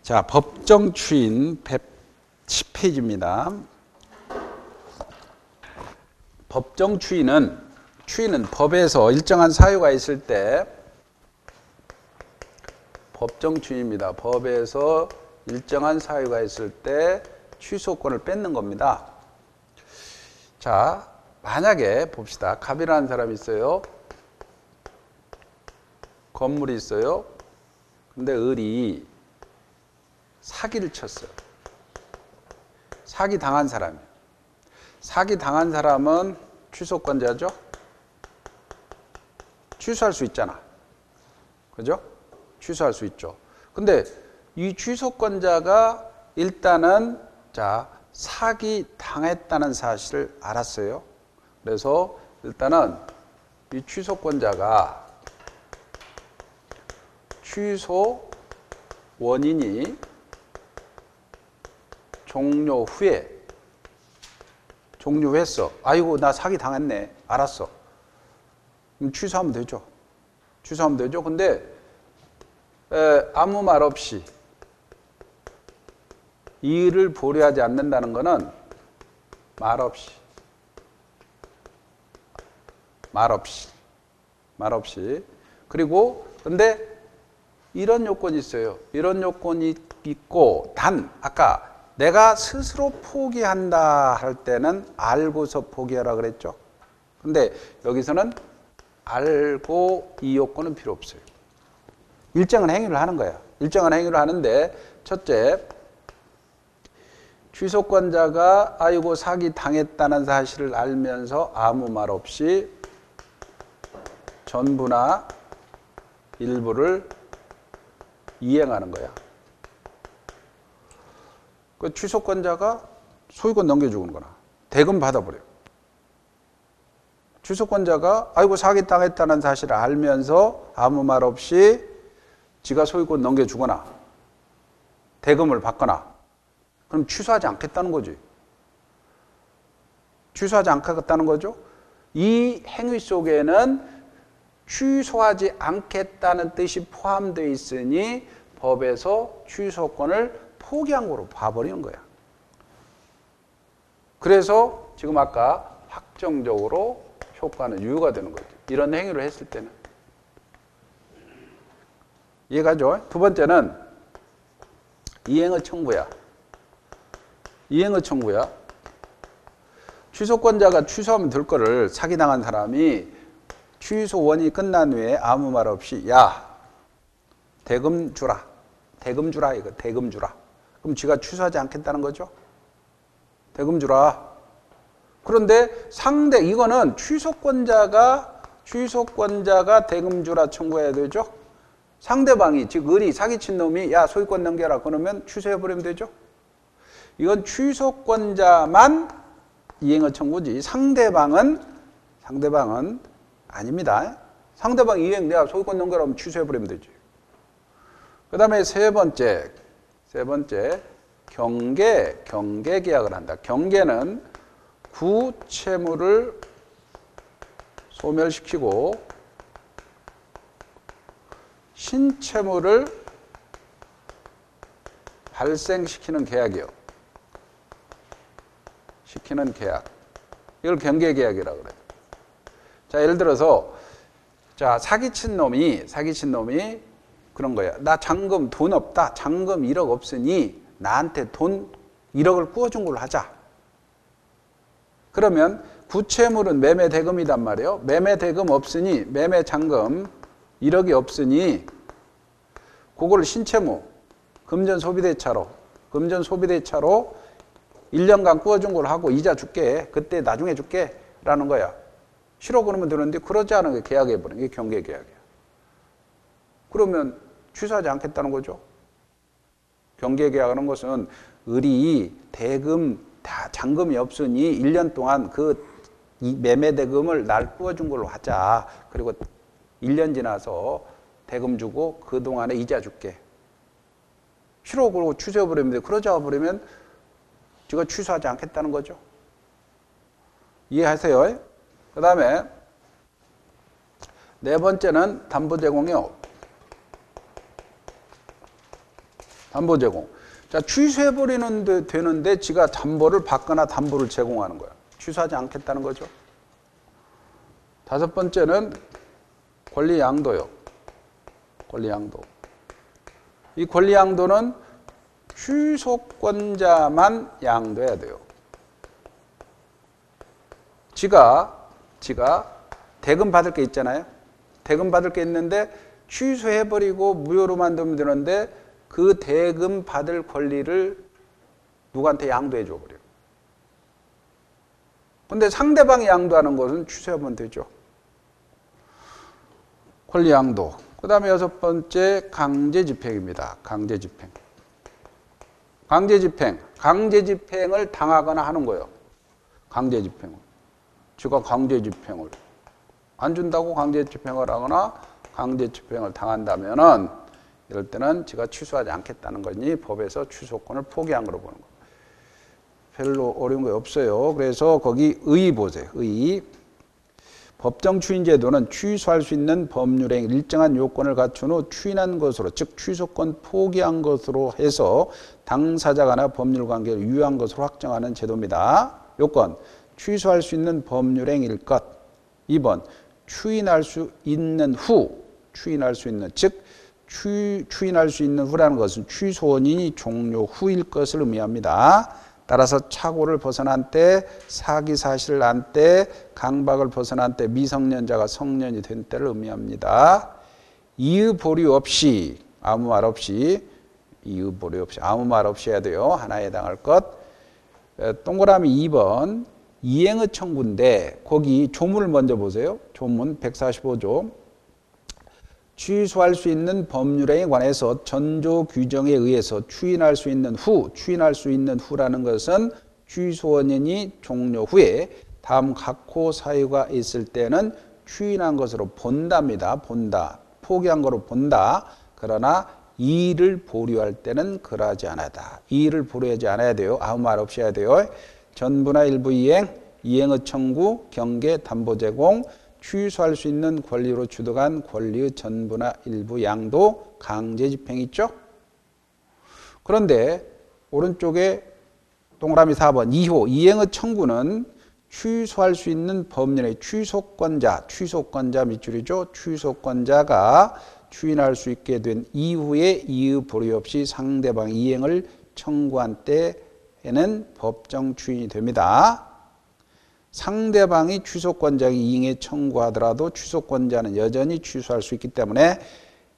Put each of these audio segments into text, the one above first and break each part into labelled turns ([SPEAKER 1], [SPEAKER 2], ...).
[SPEAKER 1] 자, 법정 추인 110페이지입니다. 법정 추인은 법에서 일정한 사유가 있을 때 법정 추인입니다. 법에서 일정한 사유가 있을 때 취소권을 뺏는 겁니다. 자, 만약에 봅시다. 갑이라는 사람이 있어요. 건물이 있어요. 근데 을이 사기를 쳤어요. 사기 당한 사람이에요. 사기 당한 사람은 취소권자죠? 취소할 수 있잖아. 그죠? 취소할 수 있죠. 근데 이 취소권자가 일단은 자, 사기 당했다는 사실을 알았어요. 그래서 일단은 이 취소권자가 취소 원인이 종료했어. 아이고, 나 사기 당했네. 알았어. 그럼 취소하면 되죠. 취소하면 되죠. 근데 아무 말 없이 이 일을 보류하지 않는다는 것은 말 없이 그리고 근데 이런 요건이 있어요. 이런 요건이 있고 단 아까 내가 스스로 포기한다 할 때는 알고서 포기하라 그랬죠. 근데 여기서는 알고 이 요건은 필요 없어요. 일정한 행위를 하는 거야. 일정한 행위를 하는데 첫째, 취소권자가 아이고 사기 당했다는 사실을 알면서 아무 말 없이 전부나 일부를 이행하는 거야. 그 취소권자가 소유권 넘겨주는 거나 대금 받아버려. 취소권자가 아이고 사기 당했다는 사실을 알면서 아무 말 없이 지가 소유권 넘겨주거나 대금을 받거나 그럼 취소하지 않겠다는 거지. 취소하지 않겠다는 거죠. 이 행위 속에는 취소하지 않겠다는 뜻이 포함되어 있으니 법에서 취소권을 포기한 거로 봐버리는 거야. 그래서 지금 아까 확정적으로 효과는 유효가 되는 거죠. 이런 행위를 했을 때는. 이해가죠? 두 번째는 이행의 청구야. 이행의 청구야. 취소권자가 취소하면 될 거를 사기당한 사람이 취소 원이 끝난 후에 아무 말 없이 야 대금 주라. 대금 주라 이거 대금 주라. 그럼 쥐가 취소하지 않겠다는 거죠. 대금 주라. 그런데 상대 이거는 취소권자가 대금 주라 청구해야 되죠. 상대방이 즉 을이 사기친 놈이 야 소유권 넘겨라 그러면 취소해버리면 되죠. 이건 취소권자만 이행의 청구지 상대방은 아닙니다. 상대방 이행 내가 소유권 넘겨라 하면 취소해버리면 되지. 그 다음에 세 번째 경계 계약을 한다. 경계는 구채무를 소멸시키고 신채무를 발생시키는 계약이요. 시키는 계약. 이걸 경계 계약이라고 그래요. 자, 예를 들어서 자, 사기친 놈이 그런 거야. 나 잔금 돈 없다. 잔금 1억 없으니 나한테 돈 1억을 구워준 걸로 하자. 그러면 구채물은 매매 대금이단 말이에요. 매매 대금 없으니 매매 잔금 1억이 없으니 그거를 신채무 금전 소비대차로 1년간 구워준 걸로 하고 이자 줄게. 그때 나중에 줄게. 라는 거야. 싫어 그러면 되는데 그러지 않은 게 계약해버리는 게 경계 계약이야. 그러면 취소하지 않겠다는 거죠. 경계 계약하는 것은 을이 대금 다 잔금이 없으니 1년 동안 이 매매 대금을 날 구워준 걸로 하자. 그리고 1년 지나서 대금 주고 그동안에 이자 줄게. 싫어 그러고 취소해버리면 돼. 그러자 버리면 제가 취소하지 않겠다는 거죠. 이해하세요? 그 다음에 네 번째는 담보 제공이요. 담보 제공. 자, 취소해버리는 되는데 지가 담보를 받거나 담보를 제공하는 거야. 취소하지 않겠다는 거죠. 다섯 번째는 권리 양도요. 권리 양도. 이 권리 양도는 취소권자만 양도해야 돼요. 지가 대금 받을 게 있잖아요. 대금 받을 게 있는데 취소해버리고 무효로 만들면 되는데 그 대금 받을 권리를 누구한테 양도해 줘버려요. 근데 상대방이 양도하는 것은 취소하면 되죠. 권리 양도. 그 다음에 여섯 번째 강제집행입니다. 강제집행. 강제집행을 당하거나 하는 거예요. 강제집행을. 지가 강제집행을 안 준다고 강제집행을 하거나 강제집행을 당한다면은 이럴 때는 지가 취소하지 않겠다는 거니 법에서 취소권을 포기한 거로 보는 거예요. 별로 어려운 거 없어요. 그래서 거기 의 보세요. 의. 법정 추인제도는 취소할 수 있는 법률의 일정한 요건을 갖춘 후 추인한 것으로, 즉 취소권 포기한 것으로 해서 당사자가나 법률관계를 유효한 것으로 확정하는 제도입니다. 요건, 취소할 수 있는 법률행위일 것. 2번, 추인할 수 있는 후, 추인할 수 있는, 즉 추인할 수 있는 후라는 것은 취소 원인이 종료 후일 것을 의미합니다. 따라서 착오를 벗어난 때, 사기 사실을 안 때, 강박을 벗어난 때, 미성년자가 성년이 된 때를 의미합니다. 이의 보류 없이, 아무 말 없이, 이의 보류 없이, 아무 말 없이 해야 돼요. 하나에 해당할 것. 동그라미 2번, 이행의 청구인데, 거기 조문을 먼저 보세요. 조문 145조. 취소할 수 있는 법률에 관해서 전조 규정에 의해서 추인할 수 있는 후, 추인할 수 있는 후라는 것은 취소 원인이 종료 후에 다음 각호 사유가 있을 때는 추인한 것으로 본답니다. 본다. 포기한 거로 본다. 그러나 이의를 보류할 때는 그러하지 않아다. 이의를 보류하지 않아야 돼요. 아무 말 없이 해야 돼요. 전부나 일부 이행, 이행의 청구, 경계, 담보 제공, 취소할 수 있는 권리로 주도한 권리의 전부나 일부 양도, 강제 집행이 있죠. 그런데 오른쪽에 동그라미 4번 2호 이행의 청구는 취소할 수 있는 법률의 취소권자 밑줄이죠. 취소권자가 추인할 수 있게 된 이후에 이의 보류 없이 상대방 이행을 청구한 때에는 법정 추인이 됩니다. 상대방이 취소권자에게 이행에 청구하더라도 취소권자는 여전히 취소할 수 있기 때문에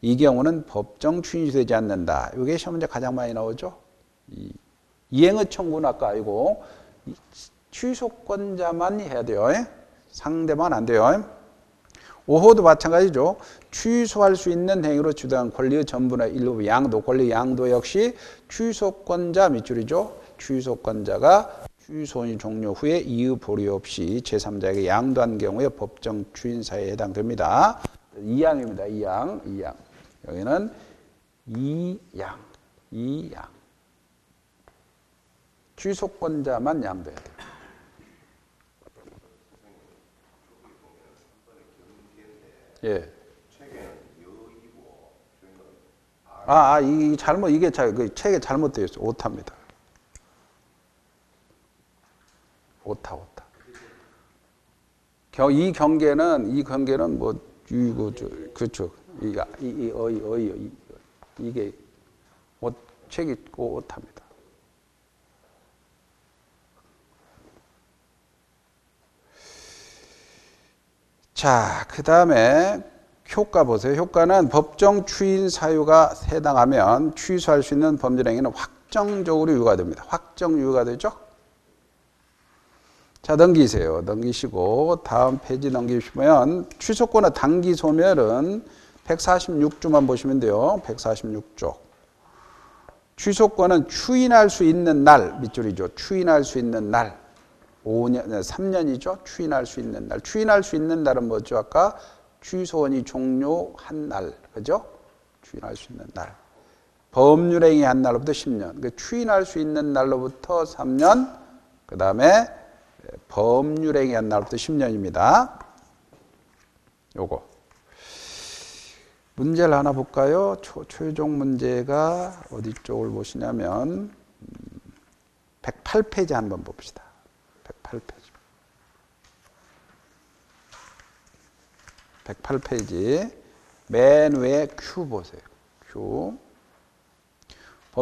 [SPEAKER 1] 이 경우는 법정 추인이 되지 않는다. 이게 시험 문제 가장 많이 나오죠. 이행의 청구는 아까 아니고 취소권자만 해야 돼요. 상대방은 안 돼요. 5호도 마찬가지죠. 취소할 수 있는 행위로 주도한 권리의 전부나 일부 양도, 권리 양도 역시 취소권자 밑줄이죠. 취소권자가 취소원이 종료 후에 이의 보류 없이 제3자에게 양도한 경우에 법정 추인사에 해당됩니다. 2항입니다. 2항. 여기는 2항. 취소권자만 양도해야 돼요. 예. 이게 책에 잘못되어 있어요. 오타입니다. 오타. 이 경계는 뭐 그렇죠. 이게 책이 오타입니다. 자, 그 다음에 효과 보세요. 효과는 법정 추인 사유가 해당하면 취소할 수 있는 법률행위는 확정적으로 유효가 됩니다. 확정 유효가 되죠. 자, 넘기세요. 넘기시고 다음 페이지 넘기시면 취소권의 단기 소멸은 146조만 보시면 돼요. 146조. 취소권은 추인할 수 있는 날 밑줄이죠. 추인할 수 있는 날. 5년, 3년이죠. 추인할 수 있는 날. 추인할 수 있는 날은 뭐죠? 아까 취소원이 종료한 날. 그죠? 추인할 수 있는 날. 법률행위 한 날로부터 10년. 그러니까 추인할 수 있는 날로부터 3년. 그 다음에 법률행위 한 날부터 10년입니다. 요거. 문제를 하나 볼까요? 최종 문제가 어디 쪽을 보시냐면 108페이지 한번 봅시다. 108페이지. 108페이지 맨 위에 Q 보세요. Q.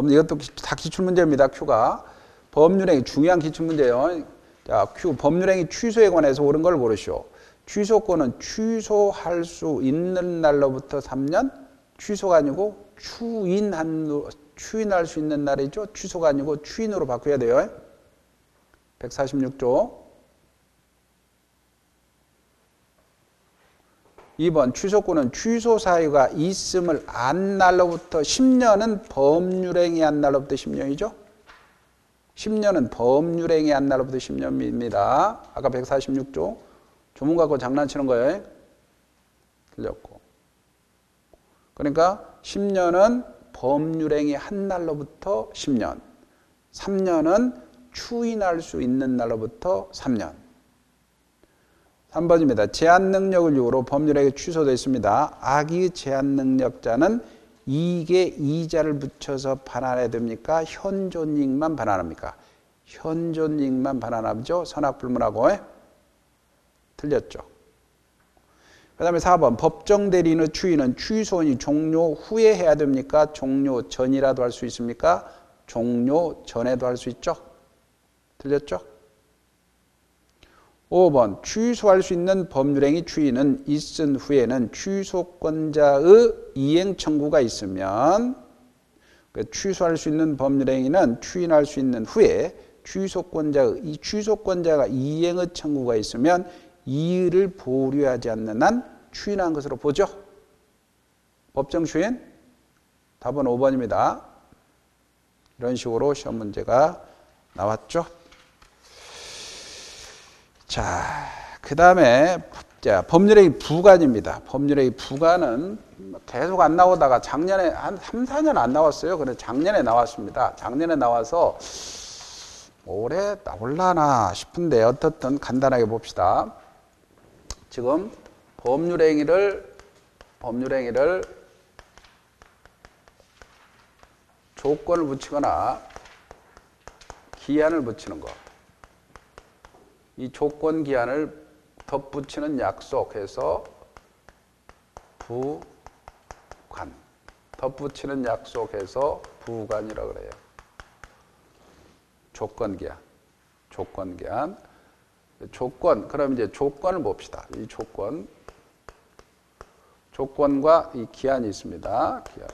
[SPEAKER 1] 이것도 다 기출문제입니다. Q가. 법률행위 중요한 기출문제예요. 자, Q 법률행위 취소에 관해서 옳은 걸 고르시오. 취소권은 취소할 수 있는 날로부터 3년, 취소가 아니고 추인할 수 있는 날이죠. 취소가 아니고 추인으로 바꿔야 돼요. 146조. 2번 취소권은 취소 사유가 있음을 안 날로부터 10년은 법률행위 한 날로부터 10년이죠. 10년은 법률행위 한 날로부터 10년입니다. 아까 146조. 조문 갖고 장난치는 거예요. 틀렸고. 그러니까 10년은 법률행위 한 날로부터 10년. 3년은 추인할 수 있는 날로부터 3년. 3번입니다. 제한 능력을 이유로 법률행위 취소되어 있습니다. 악의 제한 능력자는 이익에 이자를 붙여서 반환해야 됩니까? 현존이익만 반환합니까? 현존이익만 반환하죠. 선악불문하고. 틀렸죠. 그 다음에 4번 법정 대리인의 추인은 취소인이 종료 후에 해야 됩니까? 종료 전이라도 할 수 있습니까? 종료 전에도 할 수 있죠. 틀렸죠. 5번 취소할 수 있는 법률행위 추인은 있은 후에는 취소권자의 이행 청구가 있으면 취소할 수 있는 법률행위는 추인할 수 있는 후에 취소권자가 이행의 청구가 있으면 이의를 보류하지 않는 한 추인한 것으로 보죠. 법정 추인 답은 5번입니다. 이런 식으로 시험 문제가 나왔죠. 자, 그 다음에 법률행위 부관입니다. 법률행위 부관은 계속 안 나오다가 작년에 한 3, 4년 안 나왔어요. 그런데 작년에 나왔습니다. 작년에 나와서 올해 나올라나 싶은데 어떻든 간단하게 봅시다. 지금 법률행위를 조건을 붙이거나 기한을 붙이는 것. 이 조건 기한을 덧붙이는 약속해서 부관. 덧붙이는 약속해서 부관이라고 그래요. 조건 기한. 그럼 이제 조건을 봅시다. 이 조건과 이 기한이 있습니다. 기한.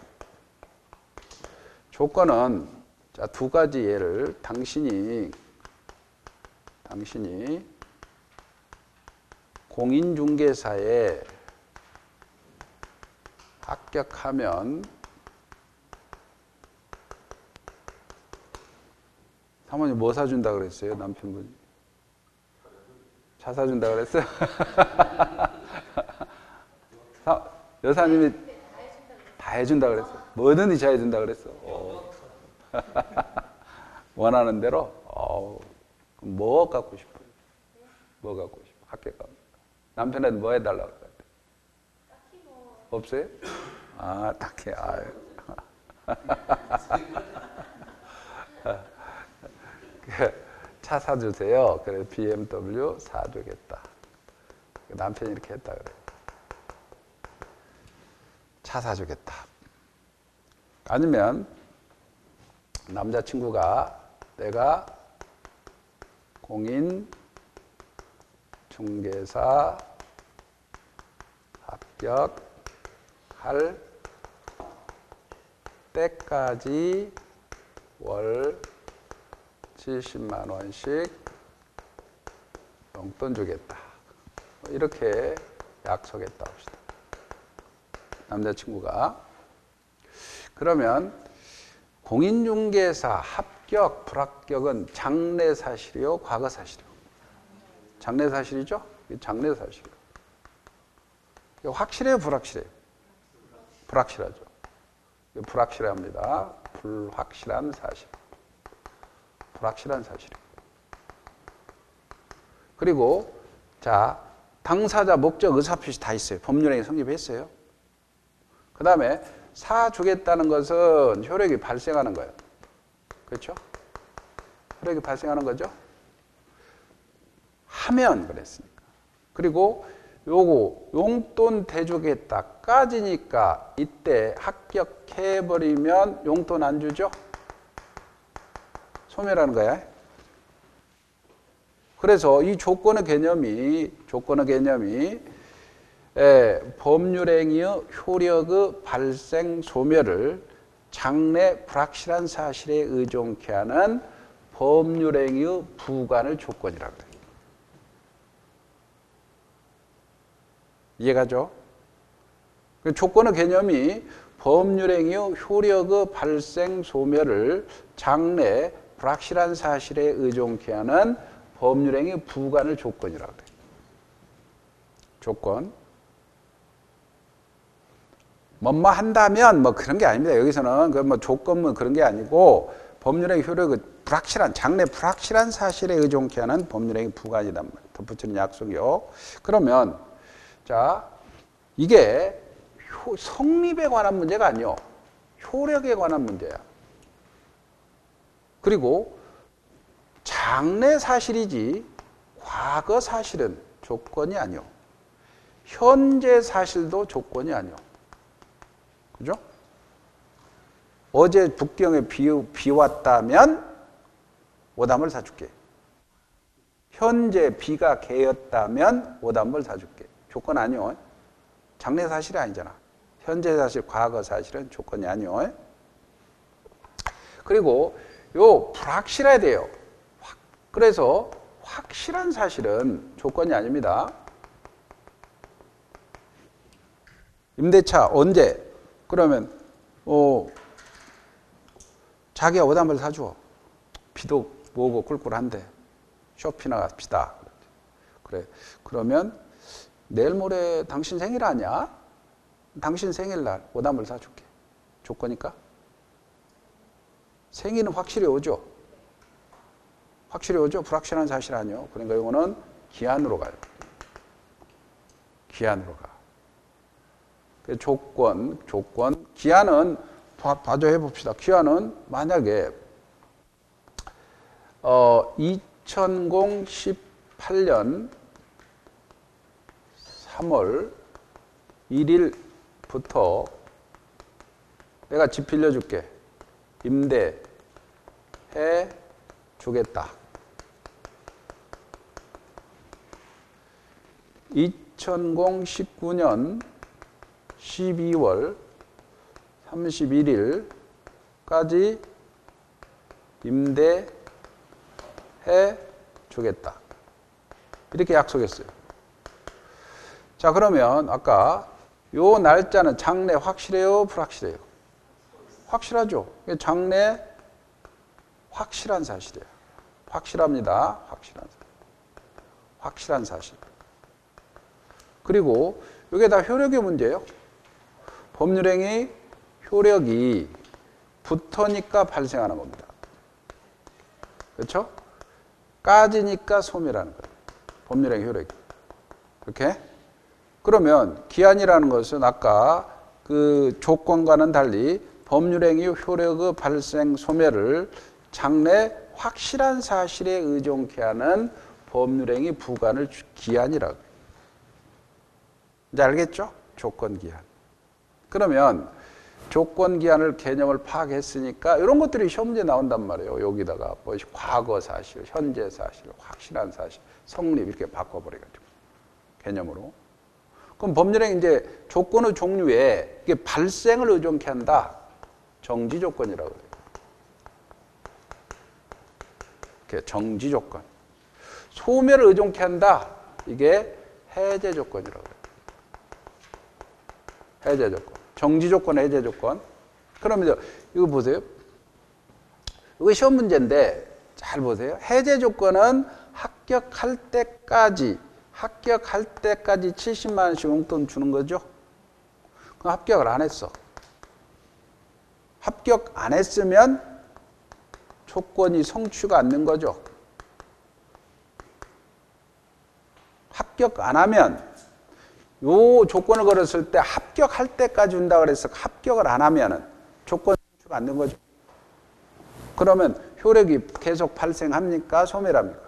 [SPEAKER 1] 조건은 자, 두 가지 예를 당신이 공인중개사에 합격하면 사모님 뭐 사준다 그랬어요? 남편분이? 차 사준다 그랬어요? 여사님이 다 해준다 그랬어요? 뭐든지 다 해준다 그랬어? 원하는 대로? 그럼 뭐 갖고 싶어요? 뭐 갖고 싶어? 합격하면. 남편한테 뭐 해달라고 그래요? 없어요? 아, 딱히. 아유. 차 사주세요. 그래서 BMW 사주겠다. 남편이 이렇게 했다 그래요. 차 사주겠다. 아니면 남자친구가 내가 공인중개사 합격할 때까지 월 70만 원씩 용돈 주겠다. 이렇게 약속했다 합시다. 남자친구가. 그러면 공인중개사 합격, 불합격은 장래사실이요, 과거사실이요? 장래사실이죠? 장래사실이요. 확실해요, 불확실해요? 불확실하죠. 불확실합니다. 불확실한 사실. 불확실한 사실이에요. 그리고 자, 당사자, 목적, 의사표시 다 있어요. 법률행위 성립했어요. 그 그 다음에 사주겠다는 것은 효력이 발생하는 거예요. 그렇죠? 효력이 발생하는 거죠. 하면 그랬으니까. 그리고 요거 용돈 대주겠다까지니까 이때 합격해버리면 용돈 안 주죠? 소멸하는 거야. 그래서 이 조건의 개념이 법률행위의 효력의 발생 소멸을 장래 불확실한 사실에 의존케 하는 법률행위의 부관을 조건이라고 그래요. 이해가죠? 조건의 개념이 법률행위의 효력의 발생 소멸을 장래 불확실한 사실에 의존케 하는 법률행위 부관을 조건이라고 그래요. 조건. 뭐뭐 한다면 뭐 그런 게 아닙니다. 여기서는 그 뭐 조건은 그런 게 아니고 법률행위 효력의 불확실한 장래 불확실한 사실에 의존케 하는 법률행위 부관이단 말이에요. 덧붙이는 약속이요. 그러면 자 이게 성립에 관한 문제가 아니요. 효력에 관한 문제야. 그리고 장래 사실이지 과거 사실은 조건이 아니요. 현재 사실도 조건이 아니요. 그죠? 어제 북경에 비 왔다면 오담을 사줄게. 현재 비가 개었다면 오담을 사줄게. 조건 아니요. 장래 사실이 아니잖아. 현재 사실, 과거 사실은 조건이 아니요. 그리고 요 불확실해야 돼요. 그래서 확실한 사실은 조건이 아닙니다. 임대차 언제? 그러면 자기가 오담을 사줘. 비도 오고 꿀꿀한데 쇼핑이나 갑시다. 그래. 그러면 내일 모레 당신 생일 아니야? 당신 생일날 오담을 사줄게. 조건이니까? 생일은 확실히 오죠? 확실히 오죠? 불확실한 사실 아니요. 그러니까 이거는 기한으로 가요. 기한으로 가. 조건. 기한은 봐줘 해봅시다. 기한은 만약에 2018년 3월 1일부터 내가 집 빌려줄게. 임대해 주겠다. 2019년 12월 31일까지 임대해 주겠다. 이렇게 약속했어요. 자, 그러면 아까 요 날짜는 장래 확실해요? 불확실해요? 확실하죠. 장래 확실한 사실이에요. 확실합니다. 확실한 사실. 그리고 이게 다 효력의 문제예요. 법률행위 효력이 붙으니까 발생하는 겁니다. 그렇죠? 까지니까 소멸하는 거예요. 법률행위 효력이. 이렇게. 그러면 기한이라는 것은 아까 그 조건과는 달리 법률행위 효력의 발생 소멸을 장래 확실한 사실에 의존케 하는 법률행위 부관을 기한이라고 해요. 이제 알겠죠? 조건기한. 그러면 조건기한을 개념을 파악했으니까 이런 것들이 시험 문제 나온단 말이에요. 여기다가 뭐 과거 사실, 현재 사실, 확실한 사실, 성립 이렇게 바꿔버려가지고 개념으로. 그럼 법률행 이제 조건의 종류에 이게 발생을 의존케 한다. 정지 조건이라고 해요. 이렇게 정지 조건. 소멸을 의존케 한다. 이게 해제 조건이라고 해요. 해제 조건. 정지 조건, 해제 조건. 그러면 이거 보세요. 이거 시험 문제인데 잘 보세요. 해제 조건은 합격할 때까지 70만 원씩 용돈 주는 거죠. 그럼 합격을 안 했어. 합격 안 했으면 조건이 성취가 안 된 거죠. 합격 안 하면 요 조건을 걸었을 때 합격할 때까지 준다 그래서 합격을 안 하면은 조건 성취가 안 된 거죠. 그러면 효력이 계속 발생합니까? 소멸합니까?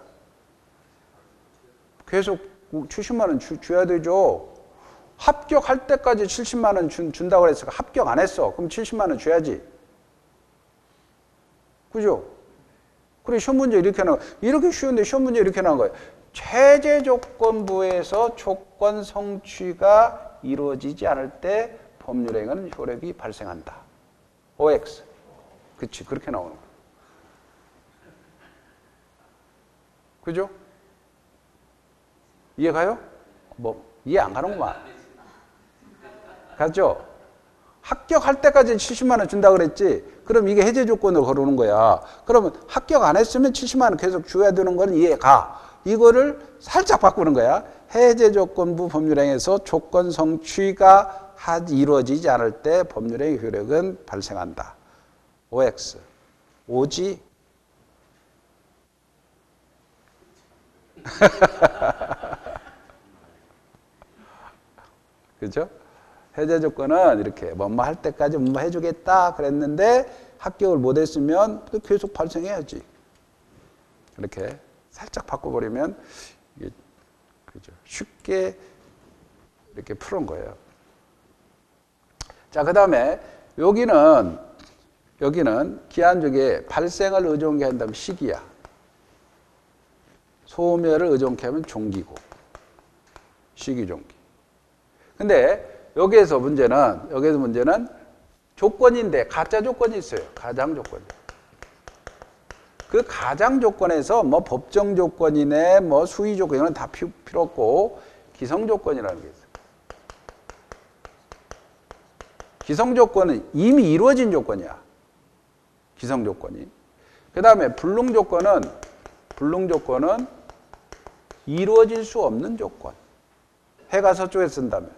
[SPEAKER 1] 계속 70만 원 줘야 되죠. 합격할 때까지 70만 원 준다고 그랬으니까 합격 안 했어. 그럼 70만 원 줘야지. 그죠? 그리고 시험 문제 이렇게 나와. 이렇게 쉬운데 시험 문제 이렇게 나온 거예요. 최저 조건부에서 조건 성취가 이루어지지 않을 때 법률행위는 효력이 발생한다. OX. 그치, 그렇게 나오는 거예요. 그죠? 이해가요? 뭐, 이해 안 가는구만. 가죠? 합격할 때까지 70만 원 준다 그랬지? 그럼 이게 해제 조건을 걸어오는 거야. 그러면 합격 안 했으면 70만 원 계속 줘야 되는 건 이해가. 이거를 살짝 바꾸는 거야. 해제 조건부 법률행위에서 조건 성취가 이루어지지 않을 때 법률행위 효력은 발생한다. OX. 오지? 그죠? 해제 조건은 이렇게 뭐뭐 할 때까지 뭐뭐 해주겠다 그랬는데 합격을 못 했으면 계속 발생해야지. 이렇게 살짝 바꿔버리면 이게 그죠? 쉽게 이렇게 푸는 거예요. 자, 그 다음에 여기는 기한 중에 발생을 의존케 한다면 시기야. 소멸을 의존케 하면 종기고. 시기 종기. 근데 여기에서 문제는 조건인데 가짜 조건이 있어요. 가장 조건. 그 가장 조건에서 뭐 법정 조건이네, 뭐 수의 조건 이건 다 필요 없고 기성 조건이라는 게 있어요. 기성 조건은 이미 이루어진 조건이야. 기성 조건이. 그 다음에 불능 조건은 이루어질 수 없는 조건. 해가 서쪽에 쓴다면.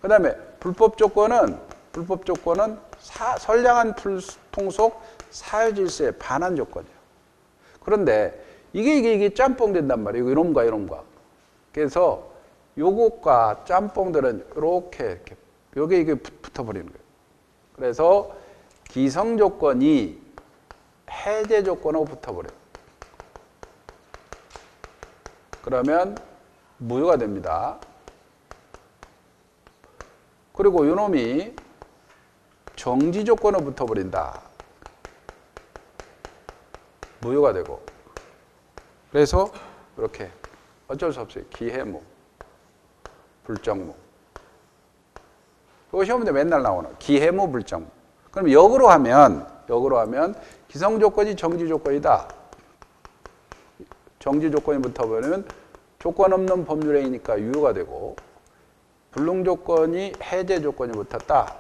[SPEAKER 1] 그 다음에 불법 조건은 선량한 풍속 사회질서에 반한 조건이에요. 그런데 이게 짬뽕 된단 말이에요. 이놈과. 그래서 요것과 짬뽕들은 이렇게 이게 붙어버리는 거예요. 그래서 기성 조건이 해제 조건하고 붙어버려요. 그러면 무효가 됩니다. 그리고 요놈이 정지 조건으로 붙어버린다. 무효가 되고. 그래서 이렇게 어쩔 수 없어요. 기해무, 불정무. 그거 시험 문제 맨날 나오는 기해무, 불정무. 그럼 역으로 하면 기성 조건이 정지 조건이다. 정지 조건이 붙어버리면 조건 없는 법률행위니까 유효가 되고, 불능 조건이 해제 조건이 붙었다.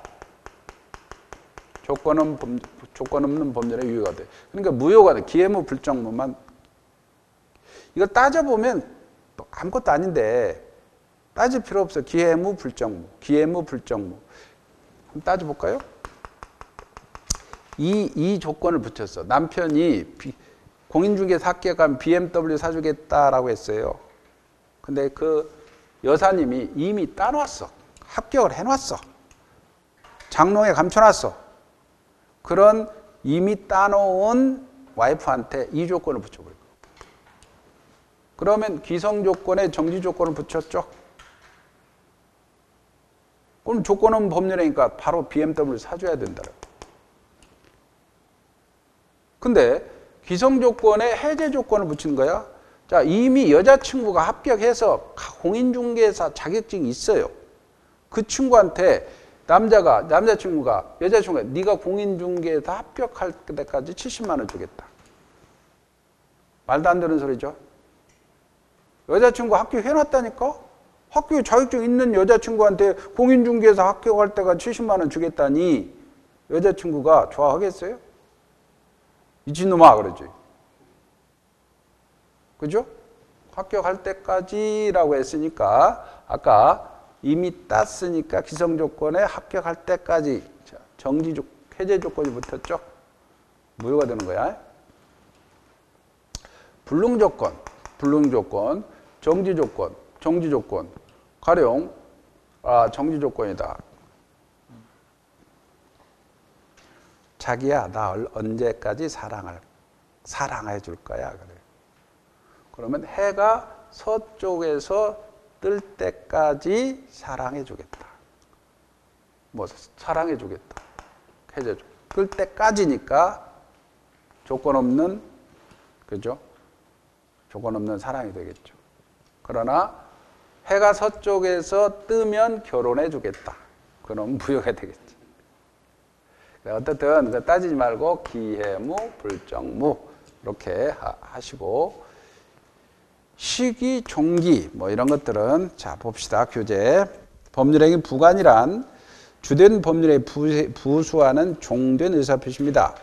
[SPEAKER 1] 조건 없는 법률에 유효가 돼. 그러니까 무효가 돼. 기해무, 불정무만. 이거 따져보면 아무것도 아닌데 따질 필요 없어. 기해무, 불정무. 한번 따져볼까요? 이 조건을 붙였어. 남편이 공인중개사 합격하면 BMW 사주겠다라고 했어요. 근데 그 여사님이 이미 따놨어. 합격을 해놨어. 장롱에 감춰놨어. 그런 이미 따놓은 와이프한테 이 조건을 붙여버릴 거예요. 그러면 기성 조건에 정지 조건을 붙였죠. 그럼 조건은 법률이니까 바로 BMW 사줘야 된다. 근데 기성 조건에 해제 조건을 붙이는 거야. 자, 이미 여자친구가 합격해서 공인중개사 자격증이 있어요. 그 친구한테 남자친구가 여자친구가 네가 공인중개사 합격할 때까지 70만 원 주겠다. 말도 안 되는 소리죠. 여자친구 합격해놨다니까? 학교에 자격증 있는 여자친구한테 공인중개사 합격할 때가 70만 원 주겠다니 여자친구가 좋아하겠어요? 미친놈아 그러지. 그죠? 합격할 때까지라고 했으니까 아까 이미 땄으니까 기성조건에 합격할 때까지 해제 조건이 붙었죠? 무효가 되는 거야. 불능조건, 정지조건, 가령 정지 조건이다. 자기야, 나 언제까지 사랑해 줄 거야. 그래. 그러면 해가 서쪽에서 뜰 때까지 사랑해 주겠다. 뭐, 사랑해 주겠다. 해줘. 뜰 때까지니까 조건 없는, 그죠? 조건 없는 사랑이 되겠죠. 그러나 해가 서쪽에서 뜨면 결혼해 주겠다. 그럼 무효가 되겠지. 어떻든 따지지 말고 기해무, 불정무 이렇게 하시고 시기, 종기 뭐 이런 것들은 자 봅시다. 교재 법률행위 부관이란 주된 법률에 부수하는 종된 의사표시입니다.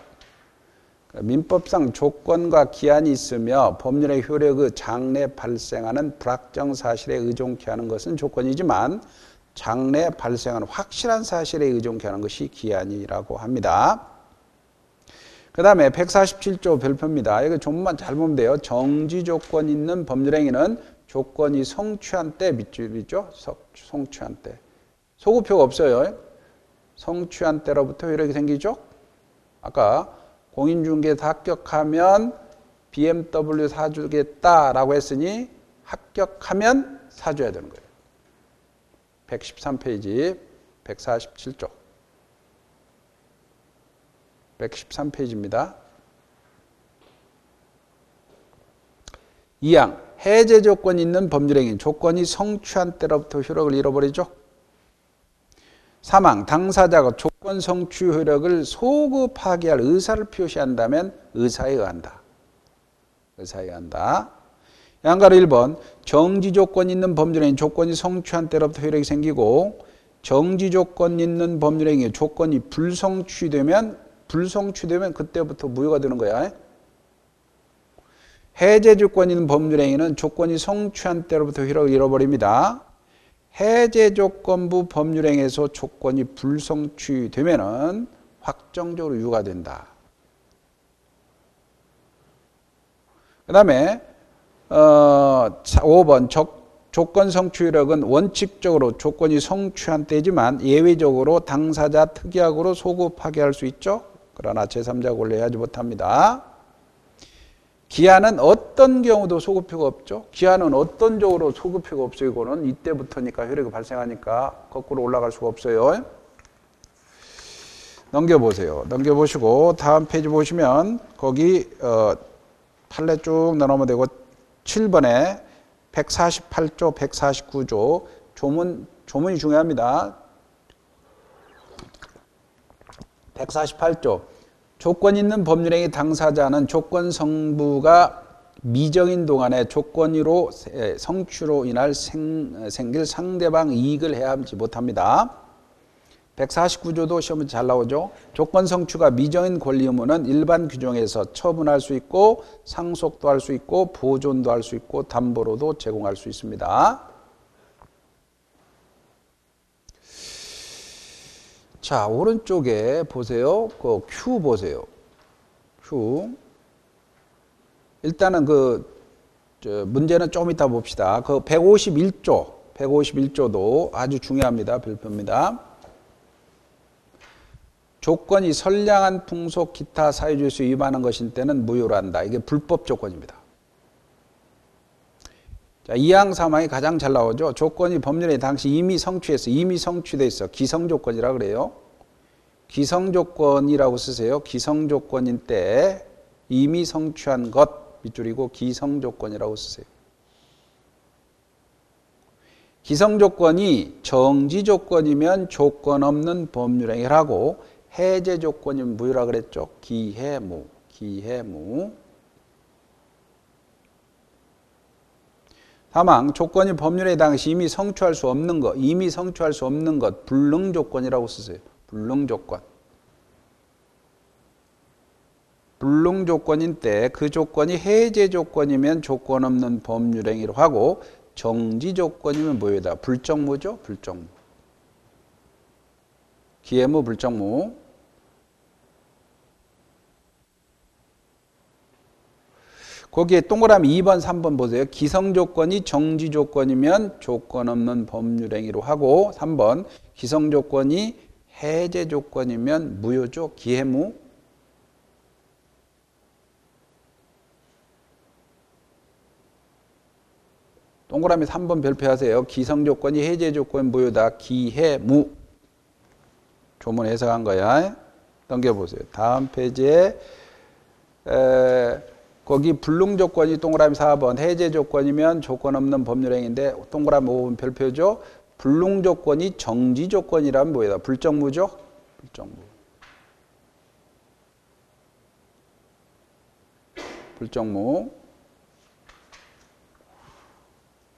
[SPEAKER 1] 민법상 조건과 기한이 있으며 법률의 효력의 장래 발생하는 불확정 사실에 의존케 하는 것은 조건이지만 장래 발생하는 확실한 사실에 의존케 하는 것이 기한이라고 합니다. 그 다음에 147조 별표입니다. 이거 조문만 잘 보면 돼요. 정지 조건 있는 법률행위는 조건이 성취한 때 밑줄이죠. 성취한 때. 소급표가 없어요. 성취한 때로부터 효력이 생기죠. 아까 공인중개사 합격하면 BMW 사주겠다라고 했으니 합격하면 사줘야 되는 거예요. 113페이지 147조 113페이지입니다. 2항 해제 조건이 있는 법률행위 조건이 성취한 때로부터 효력을 잃어버리죠. 3항 당사자가 조건 성취 효력을 소급 파기할 의사를 표시한다면 의사에 의한다. 의사에 의한다. 양가로 1번 정지 조건 있는 법률행위 조건이 성취한 때로부터 효력이 생기고 정지 조건 있는 법률행위 조건이 불성취되면 그때부터 무효가 되는 거야. 해제 조건 있는 법률행위는 조건이 성취한 때로부터 효력을 잃어버립니다. 해제 조건부 법률행위에서 조건이 불성취되면은 확정적으로 유효가 된다. 그 다음에 5번 조건 성취 효력은 원칙적으로 조건이 성취한 때지만 예외적으로 당사자 특약으로 소급 파기할 수 있죠. 그러나 제3자가 권리하지 못합니다. 기한은 어떤 경우도 소급표가 없죠. 기한은 어떤 적으로 소급표가 없어요. 이거는 이때부터니까 효력이 발생하니까 거꾸로 올라갈 수가 없어요. 넘겨보세요. 넘겨보시고 다음 페이지 보시면 거기 판례 쭉 나눠면 되고 7번에 148조, 149조 조문이 중요합니다. 148조 조건 있는 법률행위 당사자는 조건 성부가 미정인 동안에 조건으로 성취로 인할 생길 상대방 이익을 해하지 못합니다. 149조도 시험에 잘 나오죠. 조건 성취가 미정인 권리 의무는 일반 규정에서 처분할 수 있고 상속도 할 수 있고 보존도 할 수 있고 담보로도 제공할 수 있습니다. 자, 오른쪽에 보세요. 그 Q 보세요. Q. 일단은 문제는 좀 이따 봅시다. 그 151조도 아주 중요합니다. 별표입니다. 조건이 선량한 풍속 기타 사유질서 위반한 것인 때는 무효로 한다. 이게 불법 조건입니다. 자, 2항 3항이 가장 잘 나오죠. 조건이 법률에 당시 이미 성취했어. 이미 성취돼 있어. 기성조건이라 그래요. 기성조건이라고 쓰세요. 기성조건인 때 이미 성취한 것 밑줄이고 기성조건이라고 쓰세요. 기성조건이 정지조건이면 조건 없는 법률행위를 하고 해제조건이면 무효라 그랬죠. 기해무. 다만 조건이 법률에 당시 이미 성취할 수 없는 것, 불능조건이라고 쓰세요. 불능조건. 불능조건인 때 그 조건이 해제조건이면 조건 없는 법률행위를 하고 정지조건이면 무효다. 불정무죠. 불정무. 기해무, 불정무. 거기에 동그라미 2번, 3번 보세요. 기성조건이 정지조건이면 조건 없는 법률행위로 하고 3번 기성조건이 해제조건이면 무효죠. 기해무. 동그라미 3번 별표하세요. 기성조건이 해제조건 무효다. 기해무. 조문 해석한 거야. 넘겨보세요. 다음 페이지에 거기 불능조건이 동그라미 4번 해제조건이면 조건 없는 법률행위인데 동그라미 5번 별표죠. 불능조건이 정지조건이라면 뭐예요? 불정무죠? 불정무. 불정무.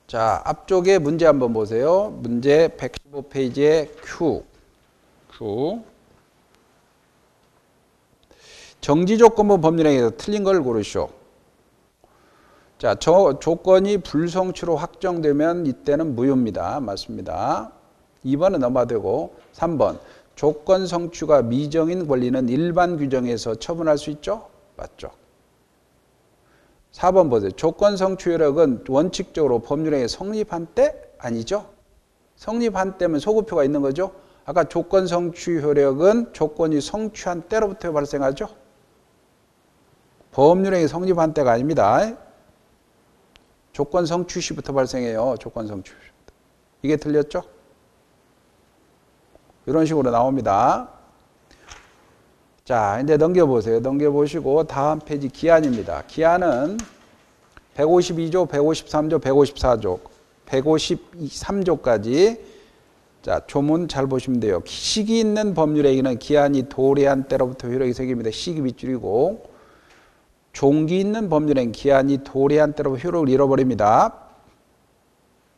[SPEAKER 1] 자, 앞쪽에 문제 한번 보세요. 문제 115페이지에 Q. 정지조건부 법률행위에서 틀린 걸 고르시오. 자, 저 조건이 불성취로 확정되면 이때는 무효입니다. 맞습니다. 2번은 넘어가되고 3번 조건 성취가 미정인 권리는 일반 규정에서 처분할 수 있죠? 맞죠. 4번 보세요. 조건 성취 효력은 원칙적으로 법률행위 성립한 때 아니죠? 성립한 때면 소급표가 있는 거죠? 아까 조건 성취 효력은 조건이 성취한 때로부터 발생하죠? 법률행위 성립한 때가 아닙니다. 조건 성취 시부터 발생해요. 조건 성취 시부터. 이게 틀렸죠? 이런 식으로 나옵니다. 자, 이제 넘겨보세요. 넘겨보시고 다음 페이지 기한입니다. 기한은 152조, 153조, 154조, 153조까지 자, 조문 잘 보시면 돼요. 시기 있는 법률행위는 기한이 도래한 때로부터 효력이 생깁니다. 시기 밑줄이고 종기 있는 법률행위 기한이 도래한 때로부터 효력을 잃어버립니다.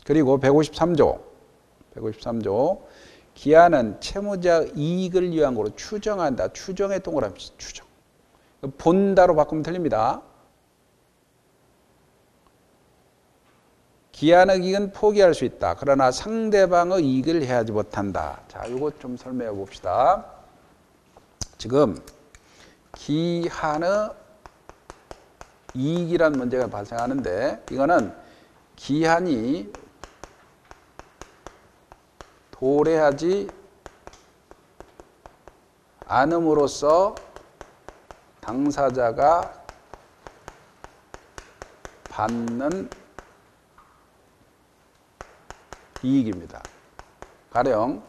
[SPEAKER 1] 그리고 153조 기한은 채무자 이익을 위한 거로 추정한다. 추정의 동그라미 추정. 본다로 바꾸면 틀립니다. 기한의 이익은 포기할 수 있다. 그러나 상대방의 이익을 해하지 못한다. 자, 이거 좀 설명해 봅시다. 지금 기한의 이익이라는 문제가 발생하는데 이거는 기한이 도래하지 않음으로써 당사자가 받는 이익입니다. 가령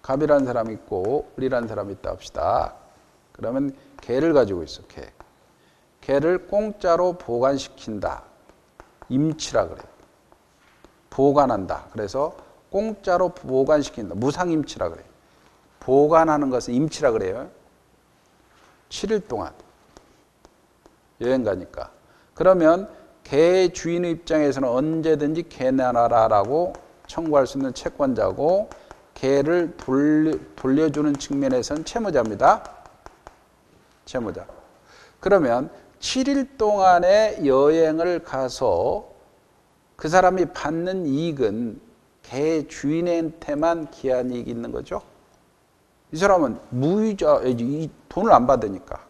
[SPEAKER 1] 갑이라는 사람이 있고 을이라는 사람이 있다 합시다. 그러면 개를 가지고 있어. 개를 공짜로 보관시킨다. 임치라 그래요. 보관한다. 그래서 공짜로 보관시킨다. 무상임치라 그래요. 보관하는 것은 임치라 그래요. 7일 동안 여행 가니까. 그러면 개 주인의 입장에서는 언제든지 개나라라고 청구할 수 있는 채권자고 개를 돌려주는 측면에서는 채무자입니다. 채무자. 그러면 7일 동안의 여행을 가서 그 사람이 받는 이익은 개 주인한테만 기한이익이 있는 거죠. 이 사람은 무이자, 돈을 안 받으니까.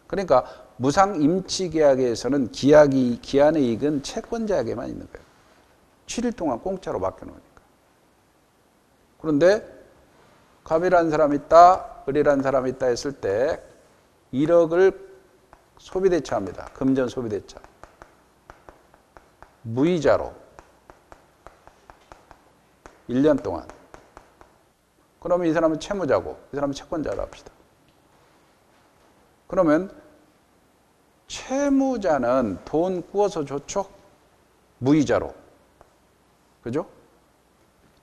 [SPEAKER 1] 그러니까 무상 임치 계약에서는 기한의 이익은 채권자에게만 있는 거예요. 7일 동안 공짜로 맡겨놓으니까. 그런데 갑이라는 사람이 있다, 을이라는 사람이 있다 했을 때 1억을 소비대차합니다. 금전 소비대차. 무이자로 1년 동안. 그러면 이 사람은 채무자고 이 사람은 채권자로 합시다. 그러면 채무자는 돈 구워서 좋죠? 무이자로. 그죠?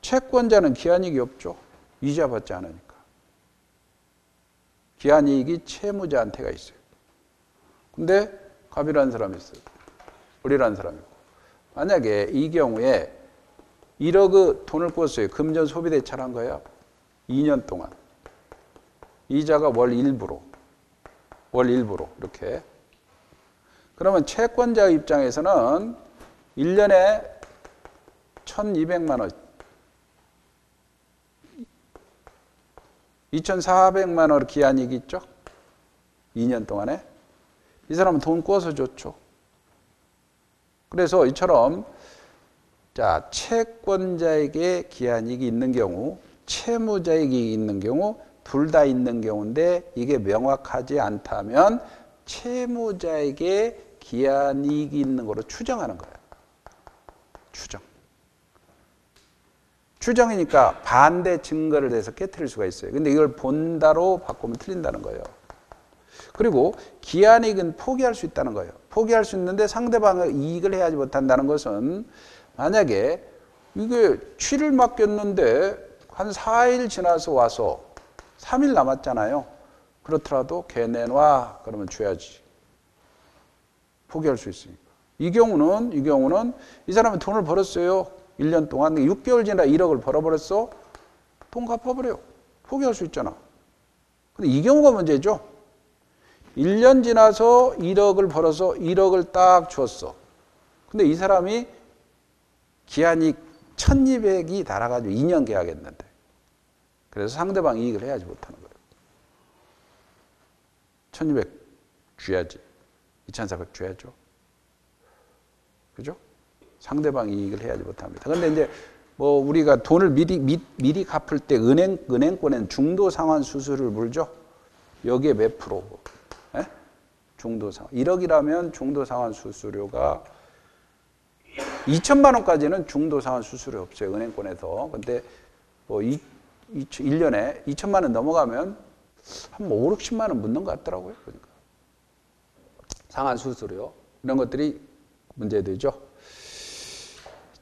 [SPEAKER 1] 채권자는 기한이익이 없죠? 이자 받지 않으니까. 기한이익이 채무자한테가 있어요. 근데 갑이라는 사람이 있어요. 을이라는 사람이 있고. 만약에 이 경우에 1억의 돈을 구웠어요. 금전 소비대차를 한 거예요. 2년 동안. 이자가 월 1부로 이렇게. 그러면 채권자 입장에서는 1년에 1,200만 원, 2,400만 원 기한이익이 있죠? 2년 동안에. 이 사람은 돈 꿔서 줬죠. 그래서 이처럼 자, 채권자에게 기한이익이 있는 경우, 채무자에게 있는 경우 둘 다 있는 경우인데 이게 명확하지 않다면 채무자에게 기한이익이 있는 거로 추정하는 거예요. 추정. 추정이니까 반대 증거를 대서 깨트릴 수가 있어요. 근데 이걸 본다로 바꾸면 틀린다는 거예요. 그리고 기한이익은 포기할 수 있다는 거예요. 포기할 수 있는데 상대방의 이익을 해야지 못한다는 것은 만약에 이게 취를 맡겼는데 한 4일 지나서 와서 3일 남았잖아요. 그렇더라도 걔 내놔 그러면 줘야지. 포기할 수 있으니까. 이 경우는 이 사람이 돈을 벌었어요. 1년 동안 6개월 지나 1억을 벌어버렸어. 돈 갚아버려. 포기할 수 있잖아. 근데 이 경우가 문제죠. 1년 지나서 1억을 벌어서 1억을 딱 줬어. 근데 이 사람이 기한이 1200이 달아가지고 2년 계약했는데 그래서 상대방 이익을 해야지 못하는 거예요. 1200 줘야지. 2400 줘야죠. 그죠? 상대방 이익을 해야지 못합니다. 그런데 이제 뭐 우리가 돈을 미리 갚을 때 은행권에는 중도 상환 수수료를 물죠. 여기에 몇 프로? 에? 중도 상환. 1억이라면 중도 상환 수수료가 2천만 원까지는 중도 상환 수수료 없어요. 은행권에서. 근데 뭐 1년에 2천만 원 넘어가면 한 5, 60만 원 묻는 것 같더라고요. 그러니까. 상환 수수료. 이런 것들이 문제되죠.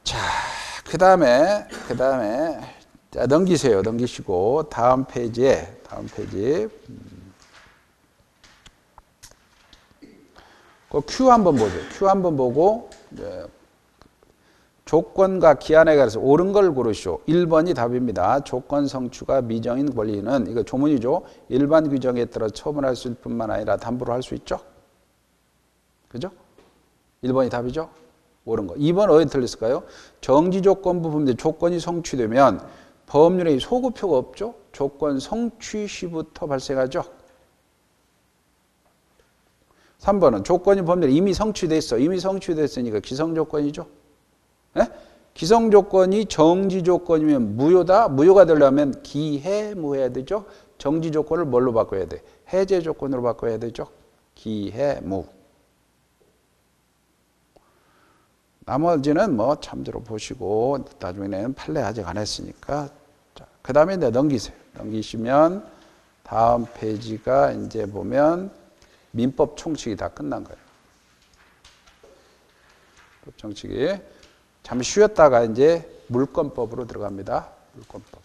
[SPEAKER 1] 자, 그 다음에, 자, 넘기시고, 다음 페이지. 그 Q 한번 보세요. Q 한번 보고, 이제 조건과 기한에 관해서 옳은 걸 고르시오. 1번이 답입니다. 조건 성취가 미정인 권리는, 이거 조문이죠. 일반 규정에 따라 처분할 수 있을 뿐만 아니라 담보로 할 수 있죠. 그죠? 1번이 답이죠. 옳은 거. 2번 어디 틀렸을까요? 정지조건부 부분인데 조건이 성취되면 법률에 소급표가 없죠. 조건 성취 시부터 발생하죠. 3번은 조건이 법률에 이미 성취됐어. 이미 성취됐으니까 기성조건이죠. 네? 기성조건이 정지조건이면 무효다. 무효가 되려면 기해무해야 되죠. 정지조건을 뭘로 바꿔야 돼? 해제조건으로 바꿔야 되죠. 기해무. 나머지는 뭐 참조로 보시고 나중에는 판례 아직 안 했으니까 그 다음에 넘기세요. 넘기시면 다음 페이지가 이제 보면 민법 총칙이 다 끝난 거예요. 민법 총칙이 잠시 쉬었다가 이제 물권법으로 들어갑니다. 물권법.